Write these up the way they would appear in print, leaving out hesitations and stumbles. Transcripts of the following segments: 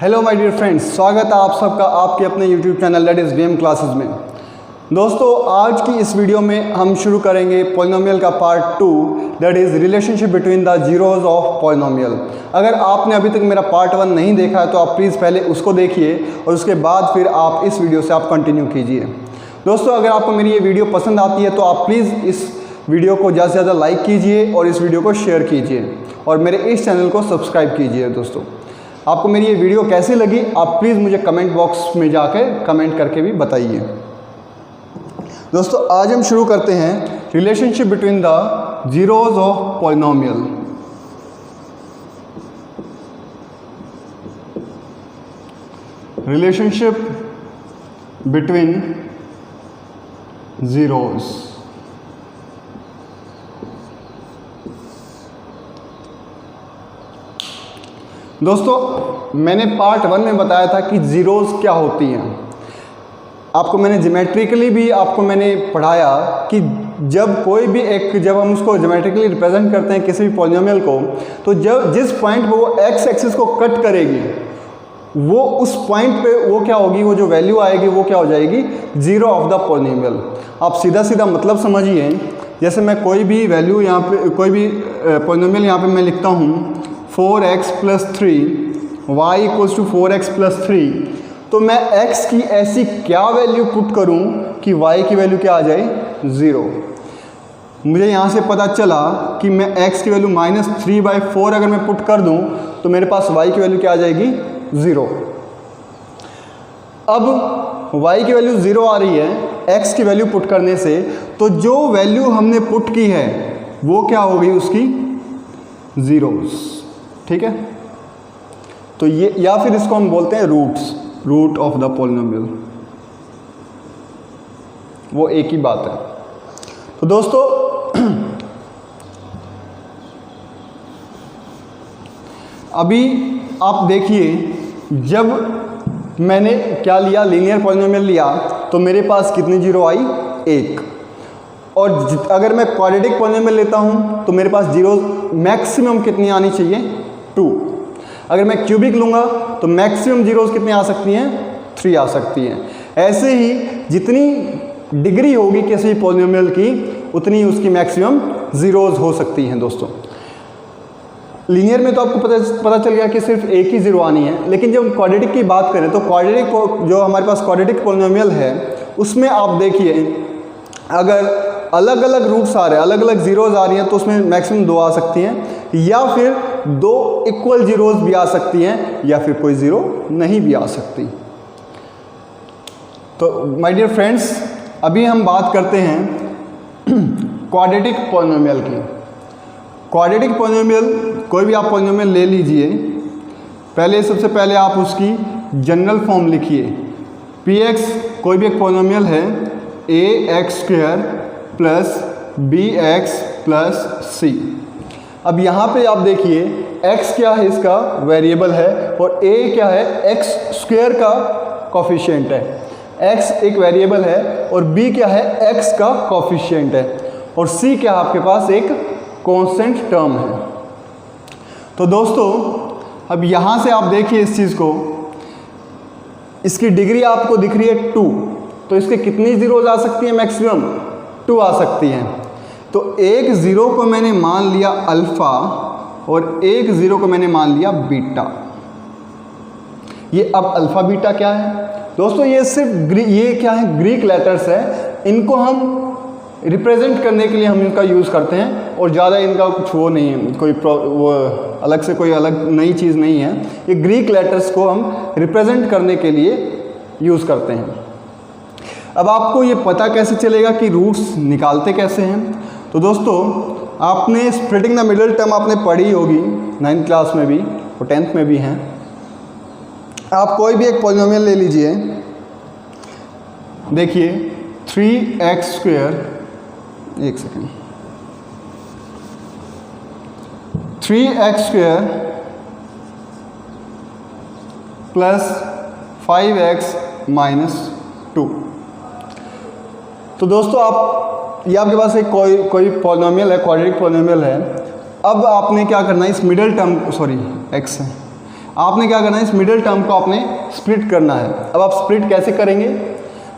Hello my dear friends, स्वागत है आप सबका आपके अपने YouTube channel that is VM classes में। दोस्तों, आज की इस वीडियो में हम शुरू करेंगे पॉलिनोमियल का part 2 that is relationship between the zeros of polynomial. अगर आपने अभी तक मेरा पार्ट 1 नहीं देखा है तो आप प्लीज़ पहले उसको देखिए और उसके बाद फिर आप इस वीडियो से आप कंटिन्यू कीजिए। दोस्तों, अगर आपको मेरी ये वीडियो पसंद आती है तो आप प्लीज़ इस वीडियो को ज़्यादा से ज़्यादा लाइक कीजिए और इस वीडियो को शेयर कीजिए और मेरे इस चैनल को सब्सक्राइब कीजिए। दोस्तों, आपको मेरी ये वीडियो कैसी लगी आप प्लीज़ मुझे कमेंट बॉक्स में जाकर कमेंट करके भी बताइए। दोस्तों, आज हम शुरू करते हैं relationship between the zeros of polynomial. Relationship between zeros. दोस्तों, मैंने पार्ट 1 में बताया था कि जीरोज़ क्या होती हैं। आपको मैंने ज्योमेट्रिकली भी मैंने पढ़ाया कि जब हम उसको ज्योमेट्रिकली रिप्रेजेंट करते हैं किसी भी पॉलिनोमियल को, तो जब जिस पॉइंट पे वो एक्स एक्सिस को कट करेगी वो उस पॉइंट पे वो क्या होगी, वो जो वैल्यू आएगी वो क्या हो जाएगी, जीरो ऑफ द पॉलिनोमियल। आप सीधा सीधा मतलब समझिए, जैसे मैं कोई भी वैल्यू यहाँ पे कोई भी पॉलिनोमियल यहाँ पे मैं लिखता हूँ 4x + 3 y = 4x + 3, तो मैं x की ऐसी क्या वैल्यू पुट करूं कि y की वैल्यू क्या आ जाए, 0। मुझे यहाँ से पता चला कि मैं x की वैल्यू -3/4 अगर मैं पुट कर दूं तो मेरे पास y की वैल्यू क्या आ जाएगी, 0। अब y की वैल्यू 0 आ रही है x की वैल्यू पुट करने से, तो जो वैल्यू हमने पुट की है वो क्या होगी, उसकी जीरोज़। ठीक है, तो ये या फिर इसको हम बोलते हैं रूट ऑफ द पॉलिनोमियल, वो एक ही बात है। तो दोस्तों, अभी आप देखिए, जब मैंने क्या लिया, लीनियर पॉलिनोमियल लिया, तो मेरे पास कितनी जीरो आई, 1। और अगर मैं क्वाड्रेटिक पॉलिनोमियल लेता हूं तो मेरे पास जीरो मैक्सिमम कितनी आनी चाहिए, 2। अगर मैं क्यूबिक लूँगा तो मैक्सिमम जीरोज़ कितनी आ सकती हैं, 3 आ सकती हैं। ऐसे ही जितनी डिग्री होगी किसी पॉलिनोमियल की उतनी उसकी मैक्सिमम जीरोज़ हो सकती हैं। दोस्तों, लीनियर में तो आपको पता चल गया कि सिर्फ एक ही जीरो आनी है, लेकिन जब क्वाड्रेटिक की बात करें तो क्वाड्रेटिक जो हमारे पास क्वाड्रेटिक पॉलिनोमियल है उसमें आप देखिए, अगर अलग अलग रूट्स आ रहे हैं, अलग अलग जीरोज़ आ रही हैं, तो उसमें मैक्सिमम 2 आ सकती हैं, या फिर 2 इक्वल जीरोज़ भी आ सकती हैं, या फिर कोई ज़ीरो नहीं भी आ सकती। तो माय डियर फ्रेंड्स, अभी हम बात करते हैं क्वाड्रेटिक पॉलिनोमियल की। क्वाड्रेटिक पॉलिनोमियल, कोई भी आप पॉलिनोमियल ले लीजिए, सबसे पहले आप उसकी जनरल फॉर्म लिखिए। px कोई भी एक पॉलिनोमियल है, ax² + bx + c। अब यहाँ पे आप देखिए, x क्या है, इसका वेरिएबल है, और a क्या है, x² का कोफिशिएंट है। x एक वेरिएबल है और b क्या है, x का कोफिशिएंट है, और c क्या है, आपके पास एक कांस्टेंट टर्म है। तो दोस्तों, अब यहाँ से आप देखिए इस चीज़ को, इसकी डिग्री आपको दिख रही है 2, तो इसके कितनी जीरोज़ आ सकती हैं, मैक्सिमम 2 आ सकती हैं। तो एक ज़ीरो को मैंने मान लिया अल्फ़ा और एक ज़ीरो को मैंने मान लिया बीटा। ये अब अल्फ़ा बीटा क्या है दोस्तों, ये सिर्फ ये क्या है, ग्रीक लेटर्स है। इनको हम रिप्रेजेंट करने के लिए हम इनका यूज़ करते हैं, और ज़्यादा इनका कुछ वो नहीं है, वो अलग से कोई अलग नई चीज़ नहीं है। ये ग्रीक लेटर्स को हम रिप्रेजेंट करने के लिए यूज़ करते हैं। अब आपको ये पता कैसे चलेगा कि रूट्स निकालते कैसे हैं? तो दोस्तों, आपने स्प्लिटिंग द मिडिल टर्म आपने पढ़ी होगी 9th क्लास में भी और 10th में भी हैं। आप कोई भी एक पॉलिनोमियल ले लीजिए, देखिए 3x², एक सेकेंड, 3x² + 5x - 2। तो दोस्तों, ये आपके पास एक कोई पॉलिनोमियल है, क्वाड्रेटिक पॉलिनोमियल है। अब आपने क्या करना है, इस मिडिल टर्म, सॉरी x है, आपने क्या करना है, इस मिडिल टर्म को आपने स्प्लिट करना है। अब आप स्प्लिट कैसे करेंगे,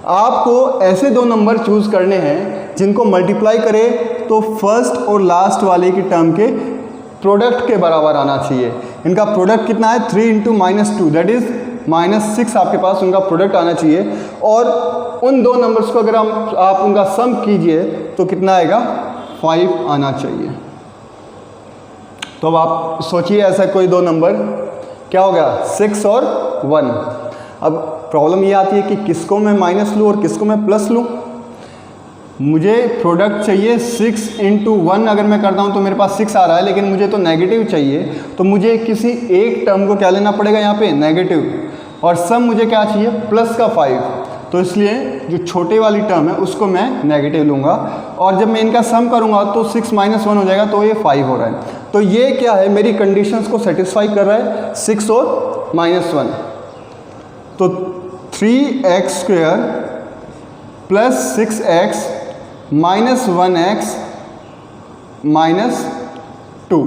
आपको ऐसे दो नंबर चूज़ करने हैं जिनको मल्टीप्लाई करें तो फर्स्ट और लास्ट वाले की टर्म के प्रोडक्ट के बराबर आना चाहिए। इनका प्रोडक्ट कितना है, 3 इंटू -2 दैट इज़ -6 आपके पास उनका प्रोडक्ट आना चाहिए। और उन दो नंबर्स को अगर आप उनका सम कीजिए तो कितना आएगा, 5 आना चाहिए। तो अब आप सोचिए ऐसा कोई दो नंबर क्या हो गया, 6 और 1। अब प्रॉब्लम ये आती है कि किसको मैं माइनस लूँ और किसको मैं प्लस लूँ। मुझे प्रोडक्ट चाहिए 6 इंटू 1, अगर मैं करता हूँ तो मेरे पास 6 आ रहा है, लेकिन मुझे तो नेगेटिव चाहिए, तो मुझे किसी एक टर्म को क्या लेना पड़ेगा यहाँ पे, नेगेटिव, और सम मुझे क्या चाहिए, प्लस का 5। तो इसलिए जो छोटे वाली टर्म है उसको मैं नेगेटिव लूँगा, और जब मैं इनका सम करूँगा तो 6 - 1 हो जाएगा, तो ये 5 हो रहा है। तो ये क्या है, मेरी कंडीशंस को सेटिस्फाई कर रहा है, 6 और -1। तो 3x² plus 6x minus 1x minus 2।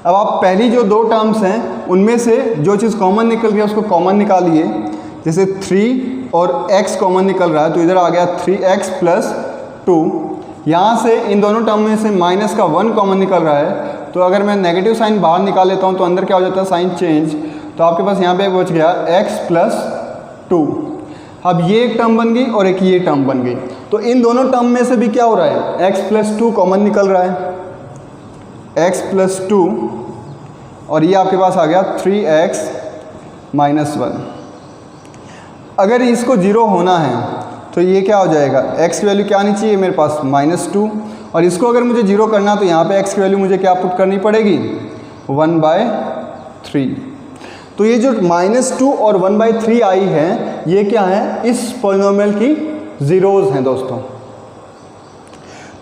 अब आप पहली जो दो टर्म्स हैं उनमें से जो चीज़ कॉमन निकल गया उसको कॉमन निकालिए। जैसे 3 और x कॉमन निकल रहा है तो इधर आ गया 3x प्लस 2। यहाँ से इन दोनों टर्म में से माइनस का 1 कॉमन निकल रहा है, तो अगर मैं नेगेटिव साइन बाहर निकाल लेता हूँ तो अंदर क्या हो जाता है, साइन चेंज। तो आपके पास यहाँ पे बच गया x प्लस 2। अब ये एक टर्म बन गई और एक ये टर्म बन गई। तो इन दोनों टर्म में से भी क्या हो रहा है, x प्लस 2 कॉमन निकल रहा है, x प्लस 2, और ये आपके पास आ गया 3x माइनस 1। अगर इसको 0 होना है तो ये क्या हो जाएगा, x की वैल्यू क्या आनी चाहिए मेरे पास, -2, और इसको अगर मुझे 0 करना तो यहाँ पे x की वैल्यू मुझे क्या पुट करनी पड़ेगी, 1/3। तो ये जो -2 और 1/3 आई है ये क्या है, इस पॉलिनोमियल की ज़ीरोज़ हैं दोस्तों।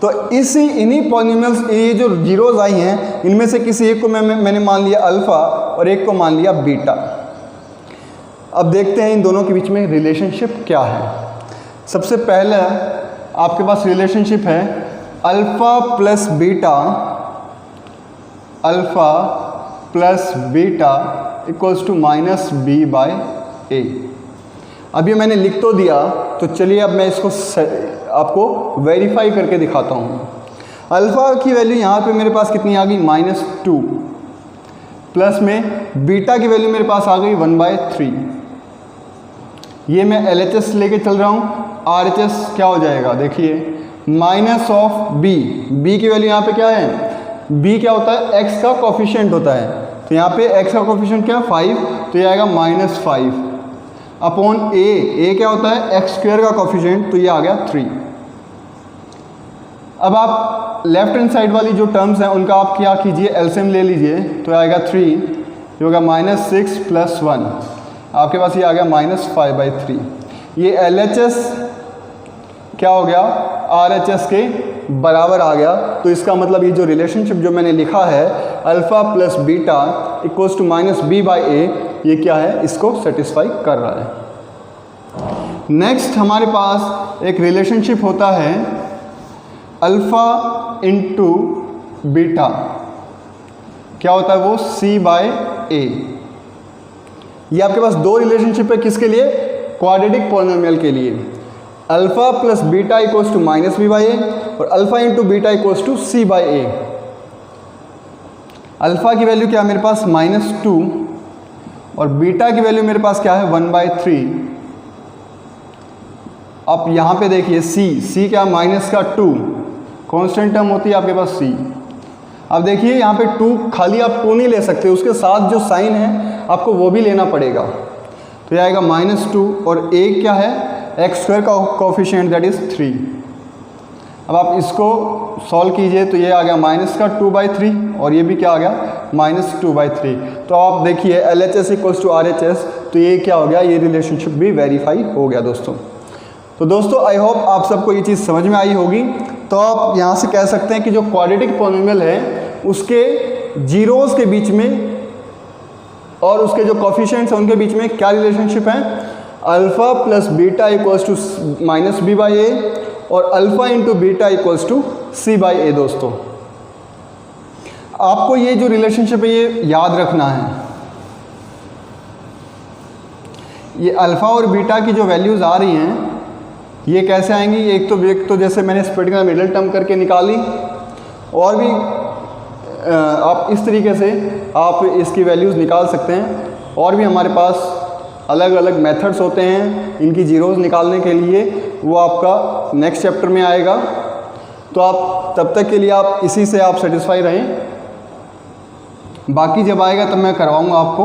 तो इन्हीं पॉलिनोमियल्स, ये जो ज़ीरोज़ आई हैं इनमें से किसी एक को मैंने मान लिया अल्फ़ा और एक को मान लिया बीटा। अब देखते हैं इन दोनों के बीच में रिलेशनशिप क्या है। सबसे पहले आपके पास रिलेशनशिप है alpha plus beta equals to -b/a। अभी मैंने लिख तो दिया, तो चलिए अब मैं इसको आपको वेरीफाई करके दिखाता हूँ। अल्फ़ा की वैल्यू यहाँ पे मेरे पास कितनी आ गई, -2, प्लस में बीटा की वैल्यू मेरे पास आ गई 1/3। ये मैं LHS लेके चल रहा हूँ, RHS क्या हो जाएगा, देखिए -b की वैल्यू यहाँ पे क्या है, b क्या होता है, x का कोफिशिएंट होता है, तो यहाँ पे x का कोफिशिएंट क्या, 5, तो ये आएगा -5 अपॉन a क्या होता है, x² का कोफिशिएंट, तो ये आ गया 3। अब आप लेफ्ट हैंड साइड वाली जो टर्म्स हैं उनका आप क्या कीजिए, एलसीएम ले लीजिए, तो आएगा 3, ये होगा -6 प्लस 1, आपके पास ये आ गया -5/3। ये LHS क्या हो गया, RHS के बराबर आ गया। तो इसका मतलब ये जो रिलेशनशिप जो मैंने लिखा है alpha plus beta equals to -b/a, ये क्या है, इसको सेटिस्फाई कर रहा है। नेक्स्ट हमारे पास एक रिलेशनशिप होता है अल्फ़ा इंटू बीटा, क्या होता है वो, c/a। ये आपके पास दो रिलेशनशिप है, किसके लिए, क्वाड्रेटिक पॉलिनोमियल के लिए। Alpha plus beta equals to -b/a और alpha into beta equals to c/a। Alpha की वैल्यू क्या है मेरे पास, -2, और बीटा की वैल्यू मेरे पास क्या है, 1/3। आप यहाँ पे देखिए c क्या, -2, कांस्टेंट टर्म होती है आपके पास c। अब देखिए यहाँ पे 2 खाली आप 2 नहीं ले सकते, उसके साथ जो साइन है आपको वो भी लेना पड़ेगा। तो ये आएगा -2 और a क्या है, x² का कोफिशिएंट दैट इज़ 3। अब आप इसको सॉल्व कीजिए तो ये आ गया -2/3 और ये भी क्या आ गया, -2/3। तो आप देखिए LHS इक्वल्स टू RHS, तो ये क्या हो गया, ये रिलेशनशिप भी वेरीफाई हो गया दोस्तों। तो दोस्तों आई होप आप सबको ये चीज़ समझ में आई होगी। तो आप यहाँ से कह सकते हैं कि जो क्वाड्रेटिक पॉलिनोमियल है उसके जीरोज़ के बीच में और उसके जो कोफिशिएंट्स हैं उनके बीच में क्या रिलेशनशिप है, alpha plus beta equals to -b/a और alpha into beta equals to c/a। दोस्तों आपको ये जो रिलेशनशिप है ये याद रखना है। ये अल्फ़ा और बीटा की जो वैल्यूज़ आ रही हैं ये कैसे आएंगी, एक तो जैसे मैंने स्प्लिटिंग मिडिल टर्म करके निकाली, और भी आप इस तरीके से आप इसकी वैल्यूज़ निकाल सकते हैं। और भी हमारे पास अलग अलग मेथड्स होते हैं इनकी ज़ीरोज़ निकालने के लिए, वो आपका नेक्स्ट चैप्टर में आएगा। तो आप तब तक के लिए आप इसी से आप सेटिस्फाई रहें, बाकी जब आएगा तब मैं करवाऊँगा आपको।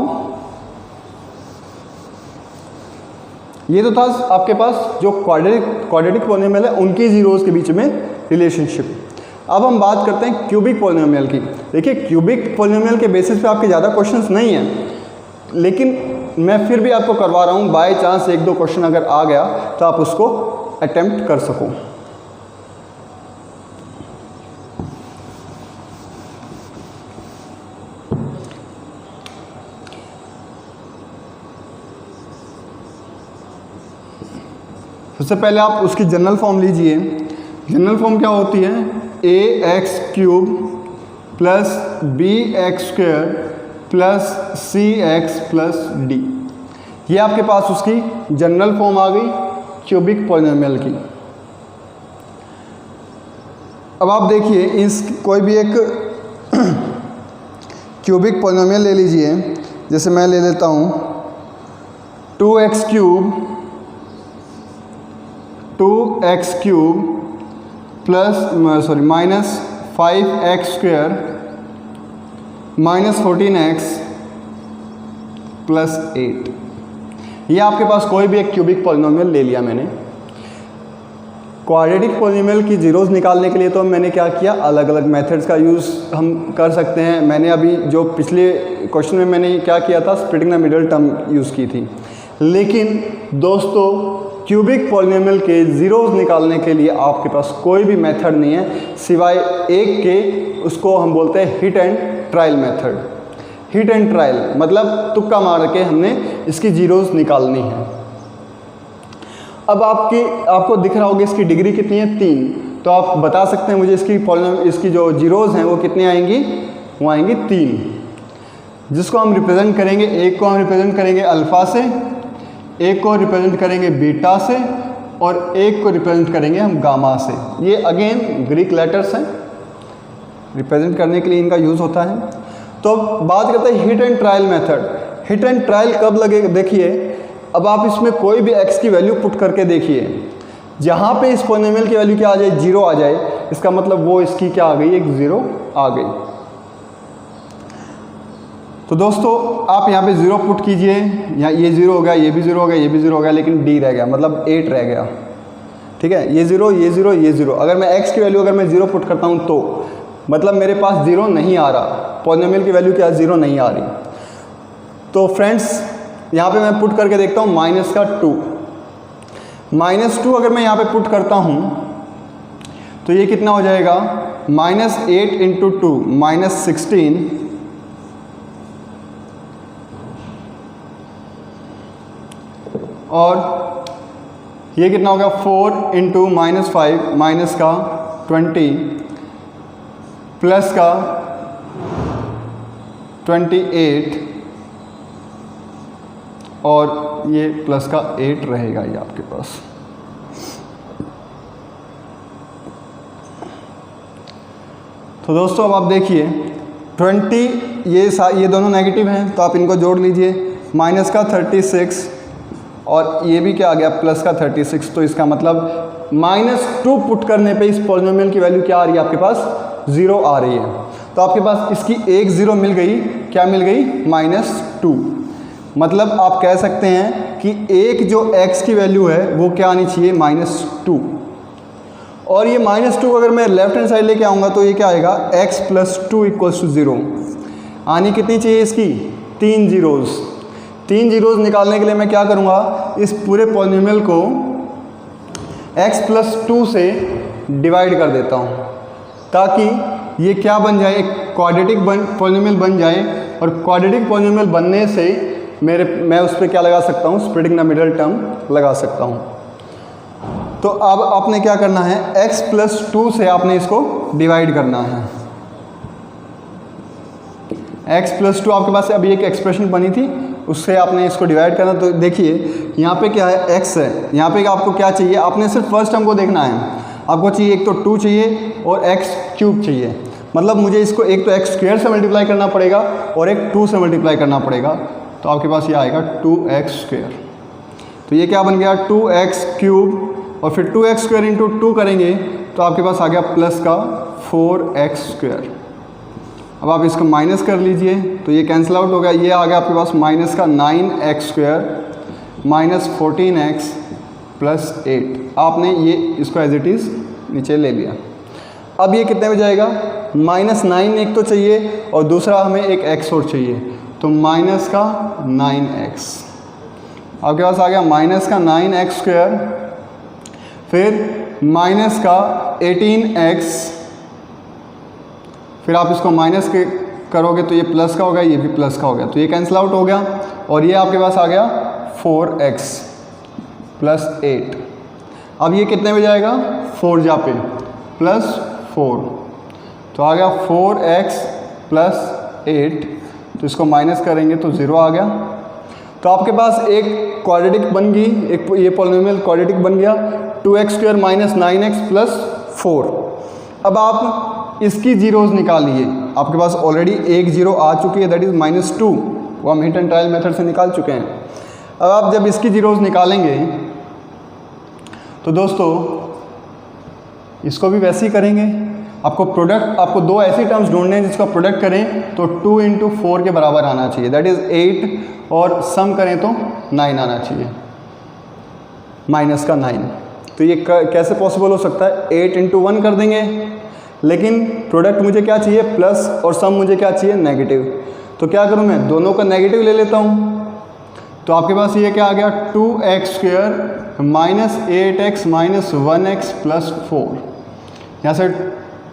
ये तो था आपके पास जो क्वाड्रेटिक पॉलिनोमियल है उनकी ज़ीरोज़ के बीच में रिलेशनशिप। अब हम बात करते हैं क्यूबिक पॉलिनोमियल की। देखिए क्यूबिक पॉलिनोमियल के बेसिस पे आपके ज़्यादा क्वेश्चंस नहीं हैं, लेकिन मैं फिर भी आपको करवा रहा हूँ, बाय चांस एक दो क्वेश्चन अगर आ गया तो आप उसको अटेम्प्ट कर सको। सबसे पहले आप उसकी जनरल फॉर्म लीजिए। जनरल फॉर्म क्या होती है, ax³ plus bx² plus cx+d। ये आपके पास उसकी जनरल फॉर्म आ गई क्यूबिक पॉलिनोमियल की। अब आप देखिए इस कोई भी एक क्यूबिक पॉलिनोमियल ले लीजिए, जैसे मैं ले लेता हूँ 2x³ plus minus 5x² minus 14x plus 8। ये आपके पास कोई भी एक क्यूबिक पॉलिनोमियल ले लिया मैंने। क्वाड्रेटिक पॉलिनोमियल की जीरोज़ निकालने के लिए तो मैंने क्या किया, अलग अलग मेथड्स का यूज़ हम कर सकते हैं। मैंने अभी जो पिछले क्वेश्चन में मैंने क्या किया था, splitting the middle term use की थी। लेकिन दोस्तों क्यूबिक पॉलिनोमियल के ज़ीरोज़ निकालने के लिए आपके पास कोई भी मेथड नहीं है सिवाय एक के, उसको हम बोलते हैं hit and trial method. Hit and trial मतलब तुक्का मार के हमने इसकी जीरोज़ निकालनी है। अब आपको दिख रहा होगा इसकी डिग्री कितनी है, 3। तो आप बता सकते हैं मुझे इसकी जो जीरोज़ हैं वो कितनी आएंगी, वो आएंगी 3, जिसको हम रिप्रेजेंट करेंगे। एक को हम रिप्रेजेंट करेंगे अल्फ़ा से, एक को रिप्रेजेंट करेंगे बीटा से, और एक को रिप्रेजेंट करेंगे हम गामा से। ये अगेन ग्रीक लेटर्स हैं, रिप्रेजेंट करने के लिए इनका यूज़ होता है। तो बात करते हैं hit and trial method. Hit and trial कब लगेगा, देखिए अब आप इसमें कोई भी x की वैल्यू पुट करके देखिए, जहाँ पे इस पॉलिनोमियल की वैल्यू क्या आ जाए, 0 आ जाए, इसका मतलब वो इसकी क्या आ गई, एक 0 आ गई। तो दोस्तों आप यहाँ पे 0 पुट कीजिए, यहाँ ये 0 हो गया, ये भी 0 हो गया, ये भी 0 हो गया, लेकिन d रह गया, मतलब 8 रह गया। ठीक है, ये 0, ये 0, ये 0। अगर मैं x की वैल्यू अगर मैं 0 पुट करता हूँ तो मतलब मेरे पास 0 नहीं आ रहा, पॉलिनोमियल की वैल्यू क्या 0 नहीं आ रही। तो फ्रेंड्स यहाँ पे मैं पुट करके देखता हूँ -2। -2 अगर मैं यहाँ पे पुट करता हूँ तो ये कितना हो जाएगा, -8 × 2 -16 और ये कितना होगा 4 × -5 माइनस का 20 प्लस का 28 और ये प्लस का 8 रहेगा ये आपके पास। तो दोस्तों अब आप देखिए 20 ये दोनों नेगेटिव हैं तो आप इनको जोड़ लीजिए, माइनस का 36 और ये भी क्या आ गया प्लस का 36। तो इसका मतलब -2 पुट करने पे इस पॉलिनोमियल की वैल्यू क्या आ रही है आपके पास, 0 आ रही है। तो आपके पास इसकी एक 0 मिल गई, क्या मिल गई, -2। मतलब आप कह सकते हैं कि एक जो x की वैल्यू है वो क्या आनी चाहिए, -2। और ये -2 अगर मैं लेफ्ट हैंड साइड लेके आऊँगा तो ये क्या आएगा, x + 2 = 0। आनी कितनी चाहिए इसकी, 3 ज़ीरोज़। 3 ज़ीरोज़ निकालने के लिए मैं क्या करूँगा, इस पूरे पॉलिनोमियल को x + 2 से डिवाइड कर देता हूँ ताकि ये क्या बन जाए, एक क्वाड्रेटिक पॉलिनोमियल बन जाए। और क्वाड्रेटिक पॉलिनोमियल बनने से मैं उस पर क्या लगा सकता हूँ, स्प्लिटिंग द मिडिल टर्म लगा सकता हूँ। तो अब आपने क्या करना है, x + 2 से आपने इसको डिवाइड करना है। x + 2 आपके पास अभी एक एक्सप्रेशन बनी थी, उससे आपने इसको डिवाइड करना। तो देखिए यहाँ पे क्या है, x है, यहाँ पे आपको क्या चाहिए, आपने सिर्फ फर्स्ट टर्म को देखना है। आपको चाहिए एक तो 2 चाहिए और x क्यूब चाहिए, मतलब मुझे इसको एक तो x स्क्वायर से मल्टीप्लाई करना पड़ेगा और एक 2 से मल्टीप्लाई करना पड़ेगा। तो आपके पास ये आएगा 2x स्क्वायर। तो ये क्या बन गया 2x क्यूब, और फिर 2x स्क्वायर इंटू 2 करेंगे तो आपके पास आ गया प्लस का 4x स्क्वायर। अब आप इसको माइनस कर लीजिए तो ये कैंसिल आउट हो गया, ये आ गया आपके पास माइनस का 9x square minus 14x plus 8। आपने ये इसको एज इट इज़ नीचे ले लिया। अब ये कितने में जाएगा, -9 एक तो चाहिए और दूसरा हमें एक x और चाहिए, तो माइनस का 9x आपके पास आ गया, माइनस का 9x स्क्वायर, फिर माइनस का 18x, फिर आप इसको माइनस के करोगे तो ये प्लस का हो गया, ये भी प्लस का हो गया, तो ये कैंसिल आउट हो गया और ये आपके पास आ गया 4x प्लस 8। अब ये कितने में जाएगा, 4 जा पे प्लस 4, तो आ गया 4x प्लस 8, तो इसको माइनस करेंगे तो 0 आ गया। तो आपके पास एक क्वाड्रेटिक बन गई, एक ये पॉलिनोमियल क्वाड्रेटिक बन गया 2x square minus 9x plus 4। अब आप इसकी जीरोज़ निकालिए, आपके पास ऑलरेडी एक जीरो आ चुकी है, दैट इज़ -2, वो हम हिट एंड ट्रायल मेथड से निकाल चुके हैं। अब आप जब इसकी जीरोज़ निकालेंगे तो दोस्तों इसको भी वैसे ही करेंगे। आपको प्रोडक्ट, आपको दो ऐसी टर्म्स ढूंढने हैं जिसका प्रोडक्ट करें तो 2 इंटू 4 के बराबर आना चाहिए, दैट इज़ 8, और सम करें तो 9 आना चाहिए, माइनस का 9। तो ये कैसे पॉसिबल हो सकता है, 8 इंटू 1 कर देंगे, लेकिन प्रोडक्ट मुझे क्या चाहिए प्लस और सम मुझे क्या चाहिए नेगेटिव। तो क्या करूँ मैं, दोनों का नेगेटिव ले लेता हूँ। तो आपके पास ये क्या आ गया 2x square minus 8x minus 1x plus 4। यहाँ से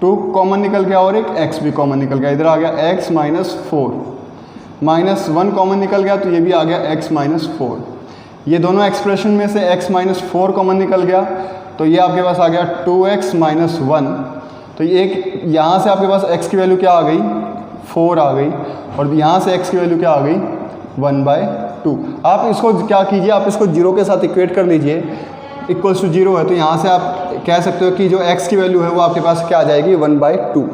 2 कॉमन निकल गया और एक x भी कॉमन निकल गया, इधर आ गया x माइनस 4, माइनस 1 कॉमन निकल गया तो ये भी आ गया x माइनस 4। ये दोनों एक्सप्रेशन में से x माइनस 4 कॉमन निकल गया तो ये आपके पास आ गया 2x माइनस 1। तो ये एक यहाँ से आपके पास x की वैल्यू क्या आ गई 4 आ गई, और यहाँ से x की वैल्यू क्या आ गई 1/2। आप इसको क्या कीजिए, आप इसको 0 के साथ इक्वेट कर लीजिए, इक्वल्स टू 0 है तो यहाँ से आप कह सकते हो कि जो x की वैल्यू है वो आपके पास क्या आ जाएगी 1/2।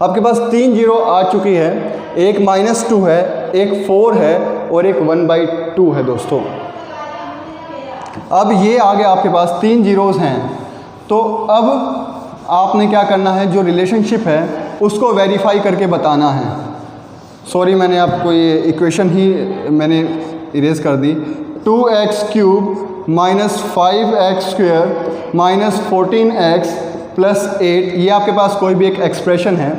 आपके पास 3 जीरो आ चुकी है, एक -2 है, एक 4 है और एक 1/2 है दोस्तों। अब ये आ गया आपके पास 3 जीरोज़ हैं, तो अब आपने क्या करना है, जो रिलेशनशिप है उसको वेरीफाई करके बताना है। सॉरी मैंने आपको ये इक्वेशन ही मैंने इरेज कर दी, 2x cube minus 5x square minus 14x plus 8, ये आपके पास कोई भी एक एक्सप्रेशन है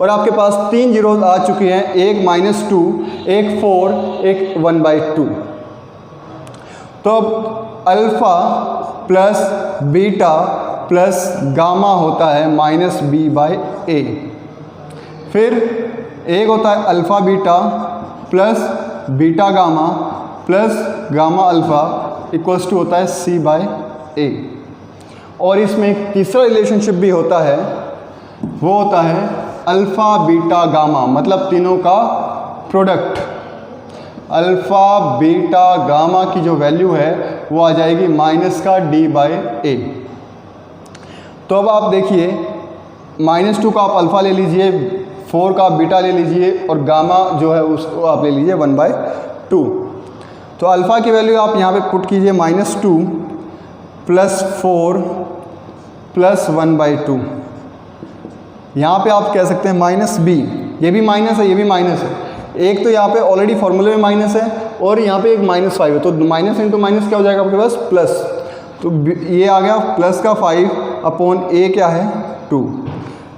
और आपके पास 3 जीरोज़ आ चुके हैं, एक -2, एक 4, एक 1/2। तो अब alpha plus beta plus gamma होता है -b/a। फिर एक होता है alpha beta plus beta gamma plus gamma alpha equals to होता है c/a। और इसमें एक तीसरा रिलेशनशिप भी होता है, वो होता है अल्फ़ा बीटा गामा, मतलब तीनों का प्रोडक्ट। अल्फ़ा बीटा गामा की जो वैल्यू है वो आ जाएगी -d/a। तो अब आप देखिए -2 का आप अल्फ़ा ले लीजिए, 4 का आप बीटा ले लीजिए और गामा जो है उसको आप ले लीजिए 1/2। तो अल्फ़ा की वैल्यू आप यहाँ पे पुट कीजिए -2 प्लस 4 प्लस 1/2। यहाँ पे आप कह सकते हैं -b, ये भी माइनस है, ये भी माइनस है। एक तो यहाँ पे ऑलरेडी फॉर्मूले में माइनस है और यहाँ पे एक -5 है, तो माइनस इंटू माइनस क्या हो जाएगा आपके पास प्लस। तो ये आ गया प्लस का 5/a क्या है 2।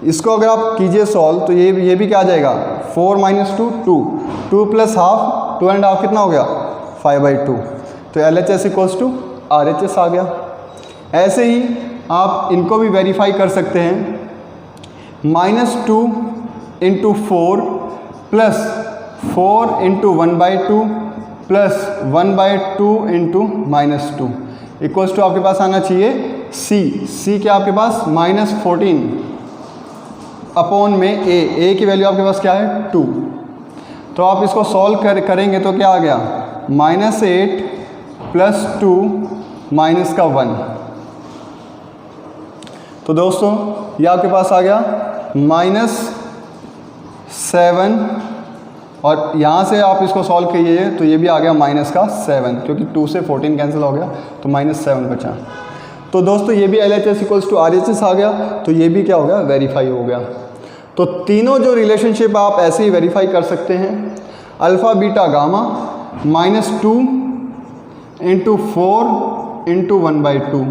इसको अगर आप कीजिए सॉल्व तो ये भी क्या आ जाएगा 4 - 2 2, 2 प्लस हाफ 2.5 कितना हो गया 5/2। तो LHS इक्वल्स टू RHS आ गया। ऐसे ही आप इनको भी वेरीफाई कर सकते हैं, -2 into 4 plus 4 into 1/2 plus 1/2 into -2 equals to आपके पास आना चाहिए c क्या आपके पास -14 अपॉन में a की वैल्यू आपके पास क्या है 2। तो आप इसको सॉल्व करेंगे तो क्या आ गया -8 + 2 -1। तो दोस्तों ये आपके पास आ गया -7, और यहाँ से आप इसको सॉल्व कीजिए तो ये भी आ गया -7, क्योंकि 2 से 14 कैंसिल हो गया तो -7 बचा। तो दोस्तों ये भी LHS = RHS आ गया, तो ये भी क्या हो गया, वेरीफाई हो गया। तो तीनों जो रिलेशनशिप आप ऐसे ही वेरीफाई कर सकते हैं। Alpha beta gamma -2 × 4 × 1/2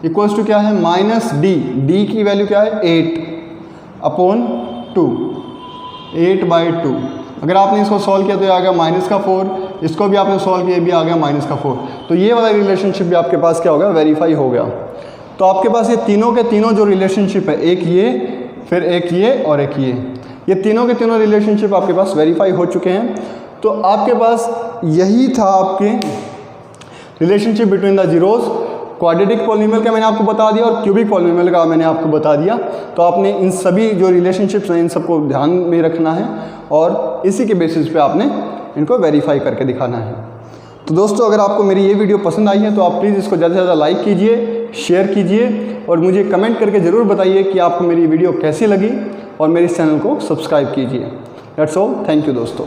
equals to क्या है, -d। d की वैल्यू क्या है, 8/2, 8/2। अगर आपने इसको सॉल्व किया तो ये आ गया -4, इसको भी आपने सॉल्व किया, ये भी आ गया -4। तो ये वाला रिलेशनशिप भी आपके पास क्या हो गया, वेरीफाई हो गया। तो आपके पास ये तीनों के तीनों जो रिलेशनशिप है, एक ये, फिर एक ये और एक ये तीनों के तीनों रिलेशनशिप आपके पास वेरीफाई हो चुके हैं। तो आपके पास यही था आपके relationship between the zeros. Quadratic polynomial का मैंने आपको बता दिया और क्यूबिक पॉलिनोमियल का मैंने आपको बता दिया। तो आपने इन सभी जो रिलेशनशिप्स हैं इन सबको ध्यान में रखना है और इसी के बेसिस पे आपने इनको वेरीफाई करके दिखाना है। तो दोस्तों अगर आपको मेरी ये वीडियो पसंद आई है तो आप प्लीज़ इसको ज़्यादा से ज़्यादा लाइक कीजिए, शेयर कीजिए और मुझे कमेंट करके ज़रूर बताइए कि आपको मेरी वीडियो कैसी लगी, और मेरे इस चैनल को सब्सक्राइब कीजिए। दैट्स ऑल, थैंक यू दोस्तों।